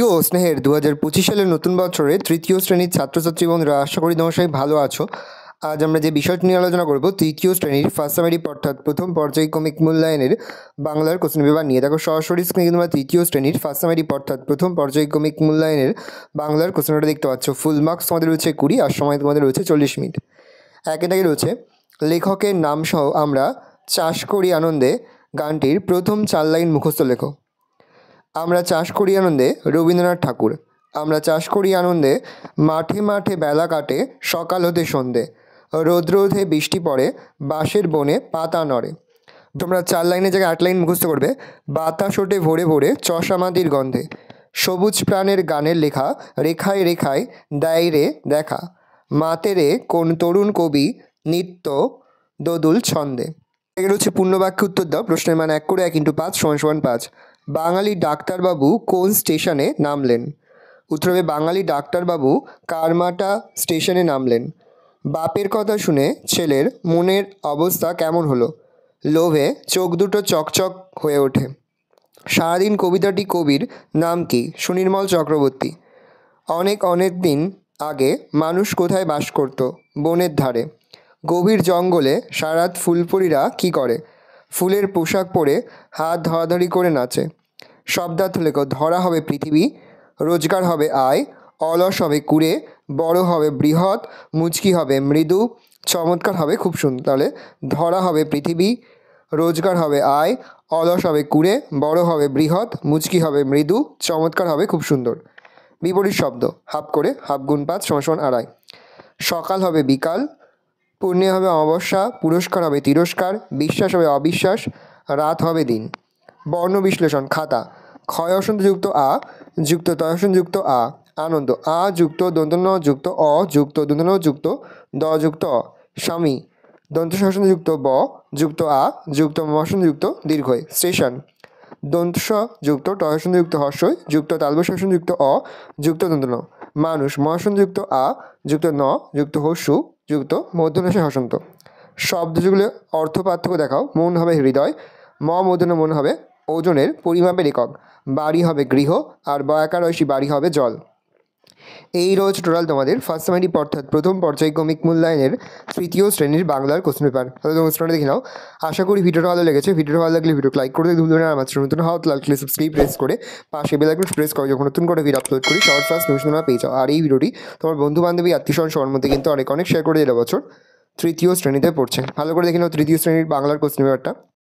প্রিয় স্নেহের 2025 সালের নতুন বছরে তৃতীয় শ্রেণীর ছাত্রছাত্রী বন্ধুরা, আশা করি তোমরা সবাই ভালো আছো। আজ আমরা যে বিষয়টি নিয়ে আলোচনা করব তৃতীয় শ্রেণীর ফার্স্ট সামারি অর্থাৎ প্রথম পর্যায়ক্রমিক মূল্যায়নের বাংলার কোশ্চেন পেপার নিয়ে। দেখো সরাসরি স্ক্রিনে তোমরা তৃতীয় শ্রেণীর ফার্স্ট সামারি অর্থাৎ প্রথম পর্যায়ক্রমিক মূল্যায়নের বাংলার কোশ্চেন পেপারটা দেখতে পাচ্ছ। ফুল মার্কস তোমাদের রয়েছে 20 আর সময় তোমাদের রয়েছে 40 মিনিট। একে দাগে রয়েছে লেখকের নাম সহ আমরা চাষ করি আনন্দে গানটির প্রথম 4 লাইন মুখস্থ লেখো। আমরা চাষ করি আনন্দে রবীন্দ্রনাথ ঠাকুর। আমরা চাষ করি আনন্দে মাঠে মাঠে বেলা কাটে সকাল হতে সন্ধে, রৌদ্র ওঠে বৃষ্টি পড়ে বাঁশের বনে পাতা নড়ে। তোমরা 4 লাইনের জায়গায় 8 লাইন মুখস্থ করবে। বাতাস ওঠে ভোরে ভোরে চষামাদির গন্ধে, সবুজ প্রাণের গানের লেখা রেখায় রেখায় দেয় রে দেখা, মাতে রে কোন তরুণ কবি নিত্য দোদুল ছন্দে। এগুলো হচ্ছে পূর্ণবাক্য উত্তর দাও। প্রশ্নের মান 1 করে 1 × 5 = 5। বাঙালি ডাক্তারবাবু কোন স্টেশনে নামলেন? উত্তর হবে বাঙালি ডাক্তারবাবু কারমাটা স্টেশনে নামলেন। বাপের কথা শুনে ছেলের মনের অবস্থা কেমন হলো? লোভে চোখ দুটো চকচক হয়ে ওঠে। সারাদিন কবিতাটি কবির নাম কি? সুনির্মল চক্রবর্তী। অনেক অনেক দিন আগে মানুষ কোথায় বাস করত? বনের ধারে। গভীর জঙ্গলে সারাত ফুলপরীরা কি করে? ফুলের পোশাক পরে হাত ধরাধরি করে নাচে। শব্দার্থ লেখো। ধরা হবে পৃথিবী, রোজগার হবে আয়, অলস হবে কুড়ে, বড় হবে বৃহৎ, মুচকি হবে মৃদু, চমৎকার হবে খুব সুন্দর। তাহলে ধরা হবে পৃথিবী, রোজগার হবে আয়, অলস হবে কুড়ে, বড় হবে বৃহৎ, মুচকি হবে মৃদু, চমৎকার হবে খুব সুন্দর। বিপরীত শব্দ হাফ করে, হাফ গুণ 5 = 2.5। সকাল হবে বিকাল, পুণ্যে হবে অমাবস্যা, পুরস্কার হবে তিরস্কার, বিশ্বাস হবে অবিশ্বাস, রাত হবে দিন। বর্ণ বিশ্লেষণ খাতা। ক্ষয় অসন্ত যুক্ত আ যুক্ত তয় অসন্ত যুক্ত আ। আনন্দ আ যুক্ত দন্তন্য যুক্ত অ যুক্ত দন্তন্য যুক্ত দ যুক্ত অ। স্বামী দন্ত অসন্ত যুক্ত ব যুক্ত আ যুক্ত মসন্ত যুক্ত দীর্ঘই। স্টেশন দন্তস যুক্ত টয় অসন্ত যুক্ত হর্ষই যুক্ত তালবস অসন্ত যুক্ত অ যুক্ত দন্তন্য। মানুষ মহাসন্ত যুক্ত আ যুক্ত ন যুক্ত হস্যু যুক্ত মধ্যনাসে হসন্ত। শব্দগুলো অর্থ পার্থক্য দেখাও। মন হবে হৃদয়, মূর্ধন্য মন হবে ওজনের পরিমাপের একক। বাড়ি হবে গৃহ, আর বয়াকার ঐশী বাড়ি হবে জল। এই রোজ টোটাল তোমাদের ফার্স্ট সামারি অর্থাৎ প্রথম পর্যায়ক্রমিক মূল্যায়নের তৃতীয় শ্রেণীর বাংলার কোশ্চেন পেপার। তাহলে তোমার স্টুডেন্ট দেখে নাও। আশা করি ভিডিওটা ভালো লেগেছে। ভিডিওটা ভালো লাগলে ভিডিও লাইক করে ভুলবে না। আমার নতুন হওয়া লাইক সাবস্ক্রাইব প্রেস করে পাশে বেল আইকন প্রেস করো, যখন নতুন করে ভিডিও আপলোড করি সবার ফার্স্ট নিউজ তোমরা পেয়ে যাও। আর এই ভিডিওটি তোমার বন্ধু বান্ধবী আত্মীয়স্বজন সবার মধ্যে কিন্তু অনেক শেয়ার করে দিলে বছর তৃতীয় শ্রেণীতে পড়ছে। ভালো করে দেখে নাও তৃতীয় শ্রেণীর বাংলার কোশ্চেন পেপারটা।